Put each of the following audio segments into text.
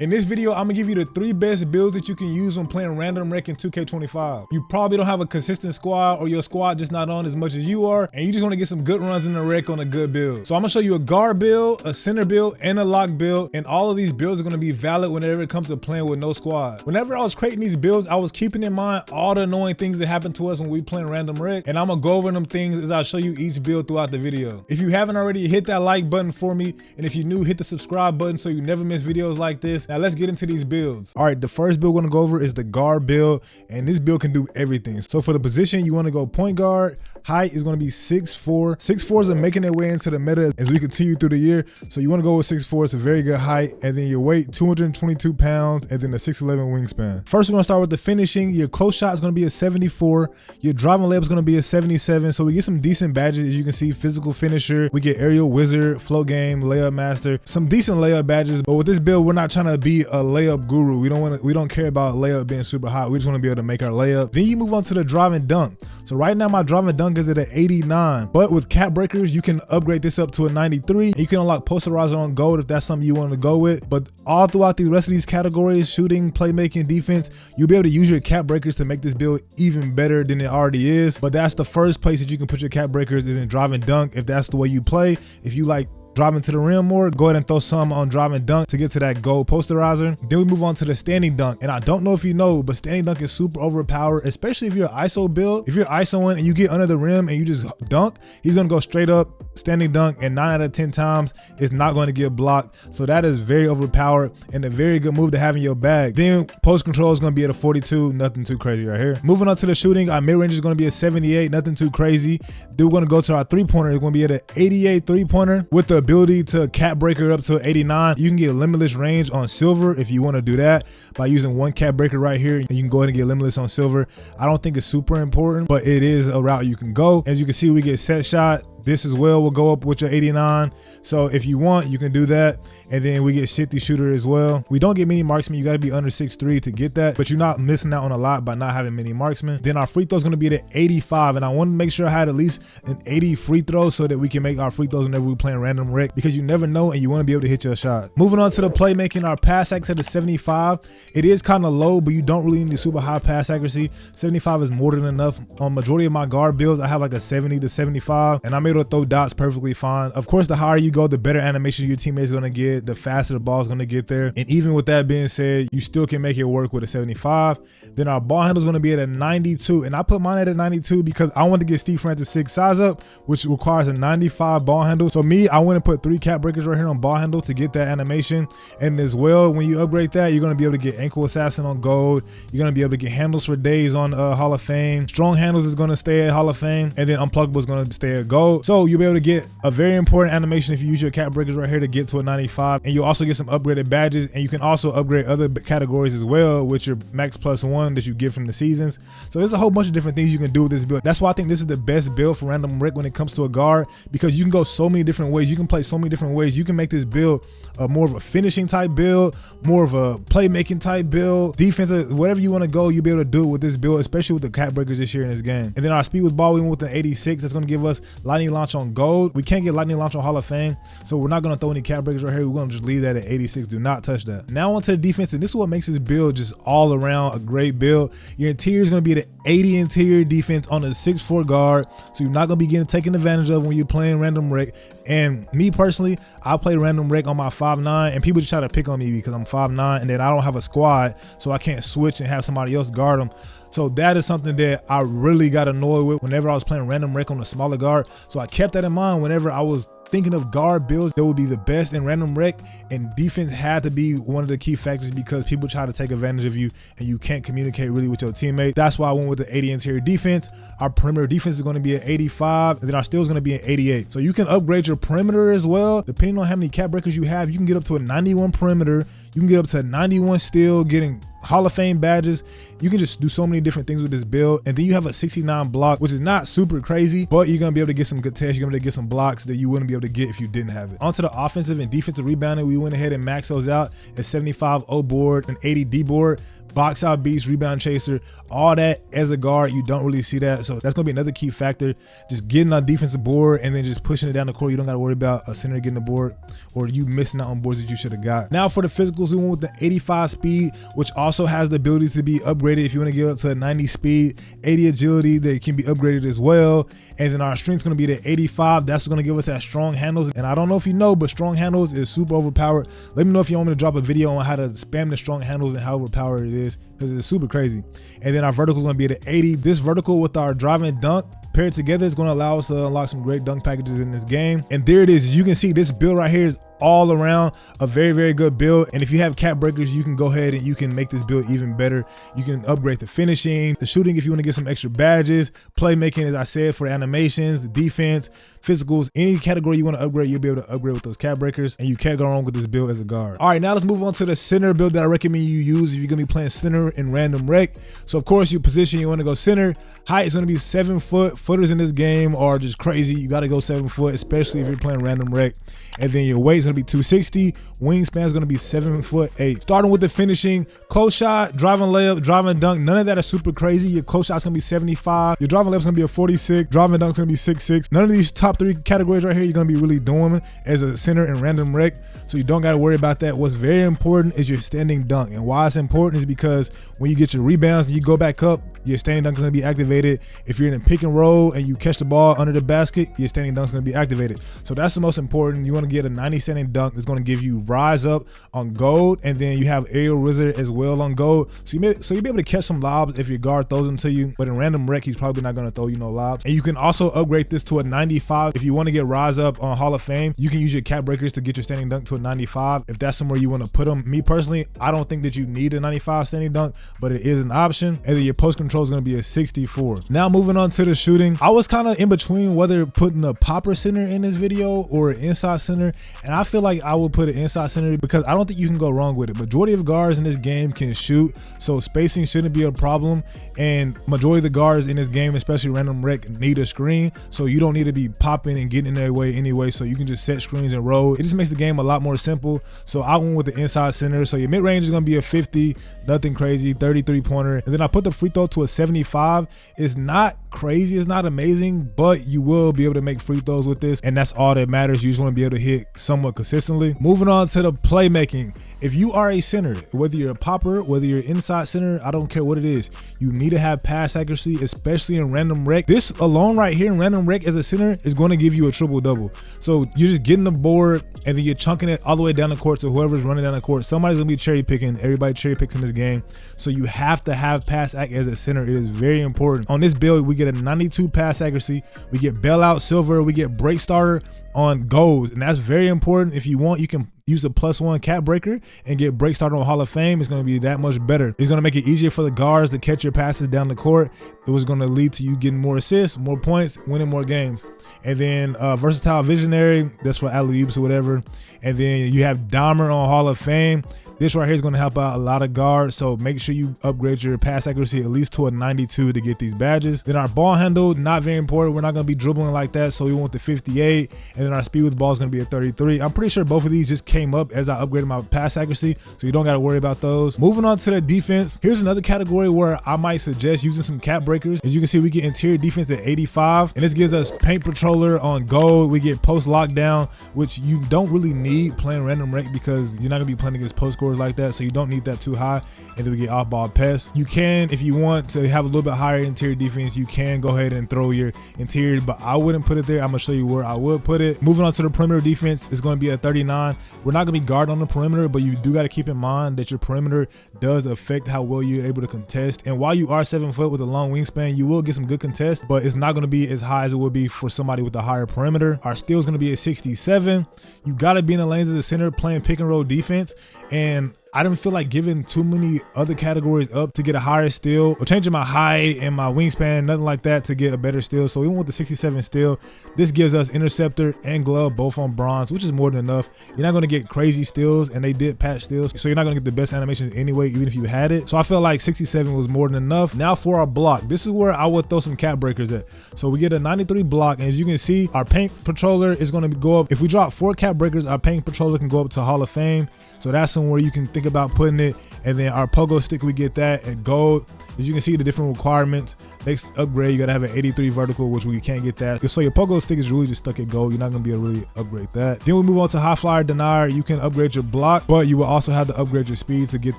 In this video, I'm gonna give you the 3 best builds that you can use when playing random rec in 2K25. You probably don't have a consistent squad, or your squad just not on as much as you are, and you just wanna get some good runs in the rec on a good build. So I'm gonna show you a guard build, a center build, and a lock build, and all of these builds are gonna be valid whenever it comes to playing with no squad. Whenever I was creating these builds, I was keeping in mind all the annoying things that happen to us when we playing random rec, and I'm gonna go over them things as I show you each build throughout the video. If you haven't already, hit that like button for me, and if you're new, hit the subscribe button so you never miss videos like this. Now let's get into these builds. All right, the first build we're gonna go over is the guard build, and this build can do everything. So for the position, you wanna go point guard. Height is going to be 6'4". 6'4s are making their way into the meta as we continue through the year. So you want to go with 6'4". It's a very good height. And then your weight, 222 pounds, and then a 6'11 wingspan. First, we're going to start with the finishing. Your close shot is going to be a 74. Your driving layup is going to be a 77. So we get some decent badges. As you can see, physical finisher. We get aerial wizard, float game, layup master. Some decent layup badges. But with this build, we're not trying to be a layup guru. We don't care about layup being super hot. We just want to be able to make our layup. Then you move on to the drive and dunk. So right now, my drive and dunk is at an 89, but with cap breakers, you can upgrade this up to a 93. You can unlock posterizer on gold if that's something you want to go with. But all throughout the rest of these categories, shooting, playmaking, defense, you'll be able to use your cap breakers to make this build even better than it already is. But that's the first place that you can put your cap breakers, is in drive and dunk, if that's the way you play. If you like driving to the rim more, go ahead and throw some on drive and dunk to get to that gold posterizer. Then we move on to the standing dunk. And I don't know if you know, but standing dunk is super overpowered, especially if you're an ISO build. If you're ISOing and you get under the rim and you just dunk, he's gonna go straight up standing dunk, and 9 out of 10 times it's not going to get blocked. So that is very overpowered and a very good move to have in your bag. Then post control is going to be at a 42, nothing too crazy right here. Moving on to the shooting, our mid range is going to be a 78, nothing too crazy. Then we're going to go to our 3-pointer. It's going to be at an 88 3-pointer with the ability to cap breaker up to 89. You can get limitless range on silver if you want to do that by using 1 cap breaker right here, and you can go ahead and get limitless on silver. I don't think it's super important, but it is a route you can go. As you can see, we get set shot. This as well will go up with your 89. So if you want, you can do that. And then we get shifty shooter as well. We don't get mini marksman. You got to be under 6'3" to get that, but you're not missing out on a lot by not having mini marksman. Then our free throw is going to be at 85. And I want to make sure I had at least an 80 free throw so that we can make our free throws whenever we're playing random rec, because you never know and you want to be able to hit your shot. Moving on to the playmaking, our pass accuracy at 75. It is kind of low, but you don't really need super high pass accuracy. 75 is more than enough. On majority of my guard builds, I have like a 70 to 75, and I'm able to throw dots perfectly fine. Of course, the higher you go, the better animation your teammates are going to get, the faster the ball is going to get there. And even with that being said, you still can make it work with a 75. Then our ball handle is going to be at a 92, and I put mine at a 92 because I want to get Steve Francis 6 size up, which requires a 95 ball handle. So me, I went and put 3 cap breakers right here on ball handle to get that animation. And as well, when you upgrade that, you're going to be able to get ankle assassin on gold. You're going to be able to get handles for days on Hall of Fame. Strong handles is going to stay at Hall of Fame, and then unpluggable is going to stay at gold. So you'll be able to get a very important animation if you use your cap breakers right here to get to a 95. And you'll also get some upgraded badges, and you can also upgrade other categories as well with your max +1 that you get from the seasons. So there's a whole bunch of different things you can do with this build. That's why I think this is the best build for random rec when it comes to a guard, because you can go so many different ways. You can play so many different ways. You can make this build more of a finishing type build, more of a playmaking type build, defensive, whatever you want to go, you'll be able to do it with this build, especially with the cap breakers this year in this game. And then our speed with ball, we went with an 86. That's going to give us lightning launch on gold. We can't get lightning launch on Hall of Fame, so we're not going to throw any cap breakers right here. We're going to just leave that at 86. Do not touch that. Now onto the defense, and this is what makes this build just all around a great build. Your interior is going to be at 80 interior defense on a 6'4" guard, so you're not going to be taken advantage of when you're playing random rec. And me personally, I play random rec on my 5'9", and people just try to pick on me because I'm 5'9", and then I don't have a squad, so I can't switch and have somebody else guard them. So that is something that I really got annoyed with whenever I was playing random rec on a smaller guard. So I kept that in mind whenever I was thinking of guard builds that would be the best in random rec, and defense had to be one of the key factors because people try to take advantage of you and you can't communicate really with your teammates. That's why I went with the 80 interior defense. Our perimeter defense is going to be at 85, and then our steal is going to be at 88. So you can upgrade your perimeter as well. Depending on how many cap breakers you have, you can get up to a 91 perimeter. You can get up to a 91 steal, getting Hall of Fame badges. You can just do so many different things with this build. And then you have a 69 block, which is not super crazy, but you're gonna be able to get some good tests. You're gonna be able to get some blocks that you wouldn't be able to get if you didn't have it. Onto the offensive and defensive rebounding, we went ahead and maxed those out at 75 O board and 80 D board. box out beast, rebound chaser, all that as a guard. You don't really see that. So that's going to be another key factor. Just getting on defensive board and then just pushing it down the court. You don't got to worry about a center getting the board or you missing out on boards that you should have got. Now for the physicals, we went with the 85 speed, which also has the ability to be upgraded if you want to get up to a 90 speed, 80 agility that can be upgraded as well. And then our strength's going to be the 85. That's going to give us that strong handles. And I don't know if you know, but strong handles is super overpowered. Let me know if you want me to drop a video on how to spam the strong handles and how overpowered it is, because it's super crazy. And then our vertical is going to be the 80. This vertical with our driving dunk paired together is going to allow us to unlock some great dunk packages in this game. And there it is. As you can see, this build right here is all around a very good build. And if you have cap breakers, you can go ahead and you can make this build even better. You can upgrade the finishing, the shooting if you want to get some extra badges, playmaking, as I said, for animations, the defense, physicals, any category you want to upgrade, you'll be able to upgrade with those cap breakers, and you can't go wrong with this build as a guard. All right, now let's move on to the center build that I recommend you use if you're gonna be playing center in random rec. So of course, your position, you want to go center. Height is going to be 7 foot. Footers in this game are just crazy. You got to go 7 foot, especially if you're playing random rec. And then your weight is going to be 260. Wingspan is going to be 7'8". Starting with the finishing, close shot, driving layup, driving dunk. None of that is super crazy. Your close shot is going to be 75. Your driving layup is going to be a 46. Driving dunk is going to be 6'6". None of these top 3 categories right here you're going to be really doing as a center in random rec. So you don't got to worry about that. What's very important is your standing dunk. And why it's important is because when you get your rebounds and you go back up, your standing dunk is going to be activated. If you're in a pick and roll and you catch the ball under the basket, your standing dunk is going to be activated. So that's the most important. You want to get a 90 standing dunk that's going to give you rise up on gold, and then you have aerial wizard as well on gold. So you'll be able to catch some lobs if your guard throws them to you. But in random rec, he's probably not going to throw you no lobs. And you can also upgrade this to a 95. If you want to get rise up on Hall of Fame, you can use your cap breakers to get your standing dunk to a 95. If that's somewhere you want to put them. Me personally, I don't think that you need a 95 standing dunk, but it is an option. And then your post control is going to be a 64. Now moving on to the shooting, I was kind of in between whether putting a popper center in this video or an inside center, and I feel like I would put an inside center because I don't think you can go wrong with it. Majority of guards in this game can shoot, so spacing shouldn't be a problem, and majority of the guards in this game, especially random rec, need a screen, so you don't need to be popping and getting in their way anyway, so you can just set screens and roll. It just makes the game a lot more simple. So I went with the inside center. So your mid-range is going to be a 50, nothing crazy, 33-pointer, and then I put the free throw to a 75. It's not crazy, it's not amazing, but you will be able to make free throws with this, and that's all that matters. You just want to be able to hit somewhat consistently. Moving on to the playmaking. If you are a center, whether you're a popper, whether you're inside center, I don't care what it is, you need to have pass accuracy, especially in random rec. This alone right here in random rec as a center is going to give you a triple-double. So you're just getting the board and then you're chunking it all the way down the court. So whoever's running down the court, somebody's gonna be cherry picking. Everybody cherry picks in this game. So you have to have pass accuracy as a center. It is very important. On this build, we get a 92 pass accuracy. We get bailout silver. We get break starter on gold, and that's very important. If you want, you can use a +1 cap breaker and get break starter on Hall of Fame. It's going to be that much better. It's going to make it easier for the guards to catch your passes down the court. It was going to lead to you getting more assists, more points, winning more games. And then versatile visionary, that's for alley-oops or whatever. And then you have Dahmer on Hall of Fame. This right here is going to help out a lot of guards, so make sure you upgrade your pass accuracy at least to a 92 to get these badges. Then our ball handle, not very important. We're not going to be dribbling like that, so we want the 58, and then our speed with the ball is going to be a 33. I'm pretty sure both of these just came up as I upgraded my pass accuracy, so you don't got to worry about those. Moving on to the defense, here's another category where I might suggest using some cap breakers. As you can see, we get interior defense at 85, and this gives us paint patroller on gold. We get post lockdown, which you don't really need playing random rec because you're not going to be playing against post scorers like that, so you don't need that too high. And then we get off ball pests. You can, if you want to have a little bit higher interior defense, you can go ahead and throw your interior, but I wouldn't put it there. I'm gonna show you where I would put it. Moving on to the perimeter defense, it's going to be a 39. We're not going to be guard on the perimeter, but you do got to keep in mind that your perimeter does affect how well you're able to contest. And while you are 7 foot with a long wingspan, you will get some good contests, but it's not going to be as high as it would be for somebody with a higher perimeter. Our steal is going to be a 67. You got to be in the lanes of the center playing pick and roll defense, and I didn't feel like giving too many other categories up to get a higher steal or changing my height and my wingspan, nothing like that to get a better steal. So we went with the 67 steal. This gives us interceptor and glove both on bronze, which is more than enough. You're not going to get crazy steals, and they did patch steals, so you're not going to get the best animations anyway, even if you had it. So I felt like 67 was more than enough. Now for our block, this is where I would throw some cap breakers at. So we get a 93 block, and as you can see, our paint patroller is going to go up. If we drop 4 cap breakers, our paint patroller can go up to Hall of Fame. So that's somewhere you can think think about putting it. And then our pogo stick, we get that at gold. As you can see the different requirements. Next upgrade, you gotta have an 83 vertical, which we can't get that. So your pogo stick is really just stuck at gold. You're not gonna be able to really upgrade that. Then we move on to high flyer denier. You can upgrade your block, but you will also have to upgrade your speed to get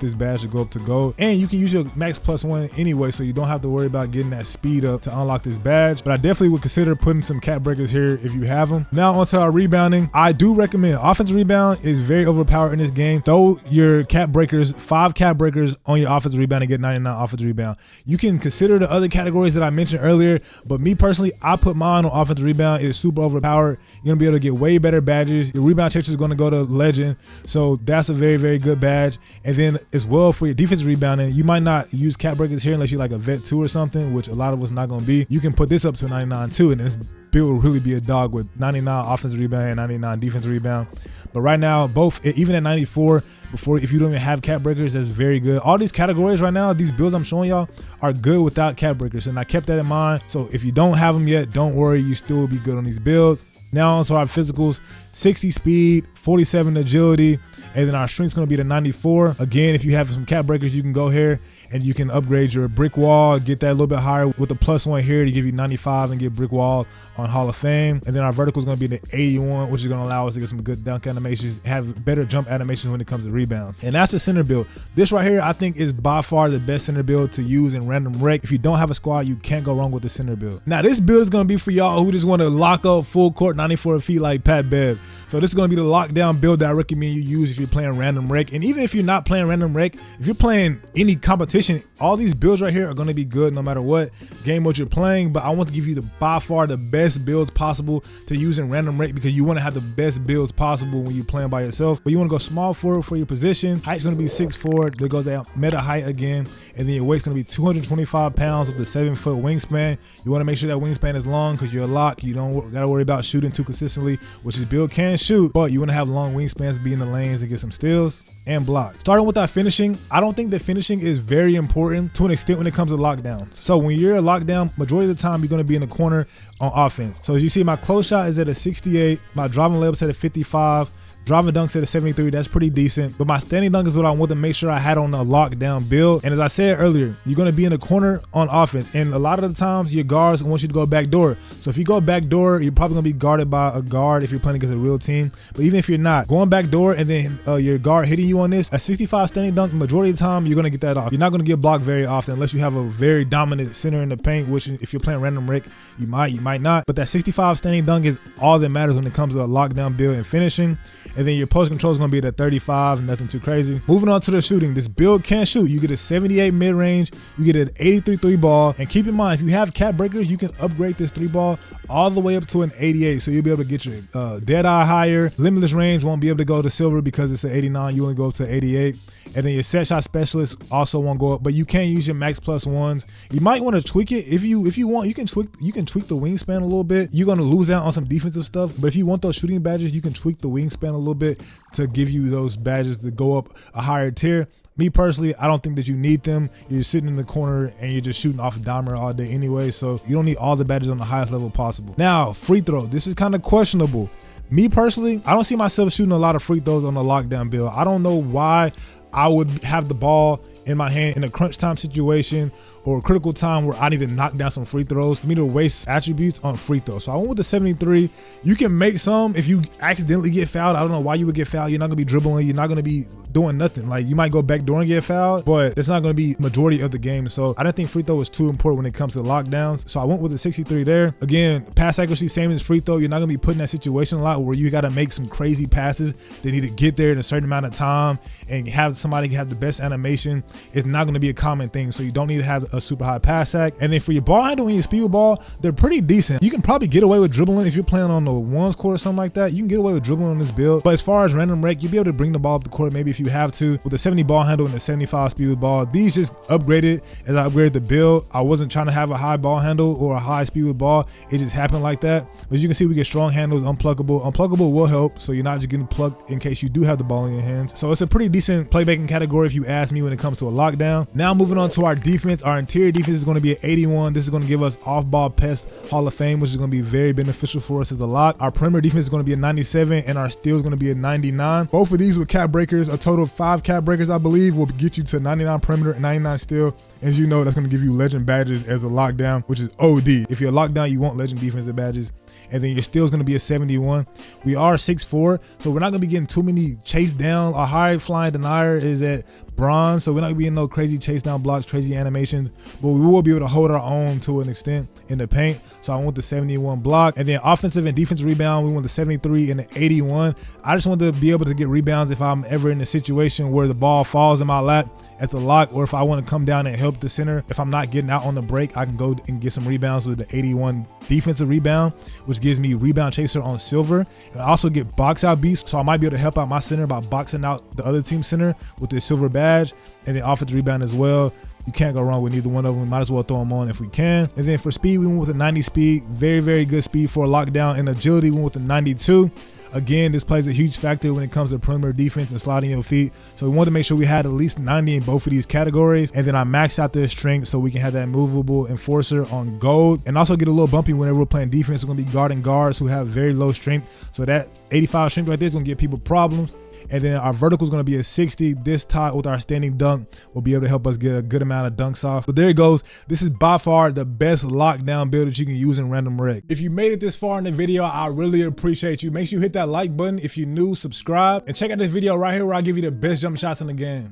this badge to go up to gold. And you can use your max +1 anyway, so you don't have to worry about getting that speed up to unlock this badge. But I definitely would consider putting some cap breakers here if you have them. Now onto our rebounding. I do recommend offensive rebound is very overpowered in this game. Throw your cap breakers, 5 cap breakers on your offensive rebound and get 99 offensive rebound. You can consider the other categories that I mentioned earlier, but me personally, I put mine on offensive rebound. It's super overpowered. You're gonna be able to get way better badges. Your rebound chaser is gonna go to legend, so that's a very, very good badge. And then as well for your defensive rebounding, you might not use cap breakers here unless you're like a vet 2 or something, which a lot of us not gonna be. You can put this up to 99 too, and this build will really be a dog with 99 offensive rebound and 99 defensive rebound. But right now, both, even at 94, if you don't even have cap breakers, that's very good. All these categories right now, these builds I'm showing y'all are good without cap breakers, and I kept that in mind. So if you don't have them yet, don't worry, you still will be good on these builds. Now onto our physicals: 60 speed, 47 agility, and then our strength's gonna be the 94. Again, if you have some cap breakers, you can go here and you can upgrade your brick wall, get that a little bit higher with the +1 here to give you 95 and get brick wall on Hall of Fame. And then our vertical is going to be the 81, which is going to allow us to get some good dunk animations, have better jump animations when it comes to rebounds. And that's the center build. This right here, I think, is by far the best center build to use in random rec. If you don't have a squad, you can't go wrong with the center build. Now this build is going to be for y'all who just want to lock up full court 94 feet like Pat Bev. So this is going to be the lockdown build that I recommend you use if you're playing random rec. And even if you're not playing random rec, if you're playing any competition, all these builds right here are going to be good no matter what game mode you're playing. But I want to give you by far the best builds possible to use in random rec, because you want to have the best builds possible when you're playing by yourself. But you want to go small forward for your position. Height's going to be 6'4". There goes that meta height again. And then your weight's going to be 225 pounds with the 7-foot wingspan. You want to make sure that wingspan is long because you're a lock. You don't got to worry about shooting too consistently, which this build can shoot, but you want to have long wingspans, be in the lanes and get some steals and blocks. Starting with our finishing, I don't think that finishing is very important to an extent when it comes to lockdowns. So when you're a lockdown, majority of the time you're going to be in the corner on offense. So as you see, my close shot is at a 68, my driving layup's at a 55, driving dunks at a 73, that's pretty decent. But my standing dunk is what I want to make sure I had on a lockdown build. And as I said earlier, you're going to be in the corner on offense. And a lot of the times your guards want you to go back door. So if you go back door, you're probably going to be guarded by a guard if you're playing against a real team. But even if you're not, going back door and then your guard hitting you on this, a 65 standing dunk, majority of the time, you're going to get that off. You're not going to get blocked very often unless you have a very dominant center in the paint, which if you're playing random rec, you might not. But that 65 standing dunk is all that matters when it comes to a lockdown build and finishing. And then your post control is going to be at a 35, nothing too crazy. Moving on to the shooting, this build can shoot. You get a 78 mid-range, you get an 83 3 ball. And keep in mind, if you have cap breakers, you can upgrade this 3 ball all the way up to an 88. So you'll be able to get your dead eye higher. Limitless range won't be able to go to silver because it's an 89. You only go up to 88. And then your set shot specialist also won't go up, but you can use your max +1s. You might want to tweak it if you want. You can tweak the wingspan a little bit. You're gonna lose out on some defensive stuff, but if you want those shooting badges, you can tweak the wingspan a little bit to give you those badges to go up a higher tier. Me personally, I don't think that you need them. You're sitting in the corner and you're just shooting off a dimer all day anyway, so you don't need all the badges on the highest level possible. Now, free throw. This is kind of questionable. Me personally, I don't see myself shooting a lot of free throws on the lockdown build. I don't know why I would have the ball in my hand in a crunch time situation or a critical time where I need to knock down some free throws for me to waste attributes on free throws. So I went with the 73. You can make some if you accidentally get fouled. I don't know why you would get fouled. You're not gonna be dribbling. You're not gonna be doing nothing. Like, you might go back door and get fouled, but it's not gonna be majority of the game. So I didn't think free throw was too important when it comes to lockdowns. So I went with the 63 there. Again, pass accuracy, same as free throw. You're not gonna be put in that situation a lot where you gotta make some crazy passes. They need to get there in a certain amount of time and have somebody have the best animation. It's not gonna be a common thing. So you don't need to have a super high pass sack. And then for your ball handle and your speed ball, they're pretty decent. You can probably get away with dribbling if you're playing on the ones court or something like that. You can get away with dribbling on this build. But as far as random rec, you'll be able to bring the ball up the court maybe if you have to. With the 70 ball handle and the 75 speed with ball, these just upgraded as I upgraded the build. I wasn't trying to have a high ball handle or a high speed with ball. It just happened like that. But as you can see, we get strong handles, unpluggable. Unpluggable will help, so you're not just getting plugged in case you do have the ball in your hands. So it's a pretty decent playmaking category if you ask me when it comes to a lockdown. Now moving on to our defense, our interior defense is going to be an 81. This is going to give us off-ball pest Hall of Fame, which is going to be very beneficial for us as a lock. Our perimeter defense is going to be a 97, and our steal is going to be a 99. Both of these with cap breakers, a total of 5 cap breakers, I believe, will get you to 99 perimeter and 99 steal. As you know, that's going to give you legend badges as a lockdown, which is OD. If you're locked down, you want legend defensive badges. And then your steal is going to be a 71. We are 6'4", so we're not going to be getting too many chase down. Our high flying denier is at bronze, so we're not going to be in no crazy chase down blocks, crazy animations, but we will be able to hold our own to an extent in the paint. So I want the 71 block. And then offensive and defensive rebound, we want the 73 and the 81. I just want to be able to get rebounds if I'm ever in a situation where the ball falls in my lap at the lock, or if I want to come down and help the center. If I'm not getting out on the break, I can go and get some rebounds with the 81 defensive rebound, which gives me rebound chaser on silver. And I also get box out beast, so I might be able to help out my center by boxing out the other team center with this silver badge. And then offensive rebound as well. You can't go wrong with neither one of them. We might as well throw them on if we can. And then for speed, we went with a 90 speed. Very, very good speed for a lockdown. And agility, we went with a 92. Again, this plays a huge factor when it comes to perimeter defense and sliding your feet. So we wanted to make sure we had at least 90 in both of these categories. And then I maxed out their strength so we can have that movable enforcer on gold, and also get a little bumpy whenever we're playing defense. We're going to be guarding guards who have very low strength. So that 85 strength right there is going to give people problems. And then our vertical is going to be a 60. This tie with our standing dunk will be able to help us get a good amount of dunks off. But there it goes. This is by far the best lockdown build that you can use in random rec. If you made it this far in the video, I really appreciate you. Make sure you hit that like button. If you're new, subscribe, and check out this video right here where I give you the best jump shots in the game.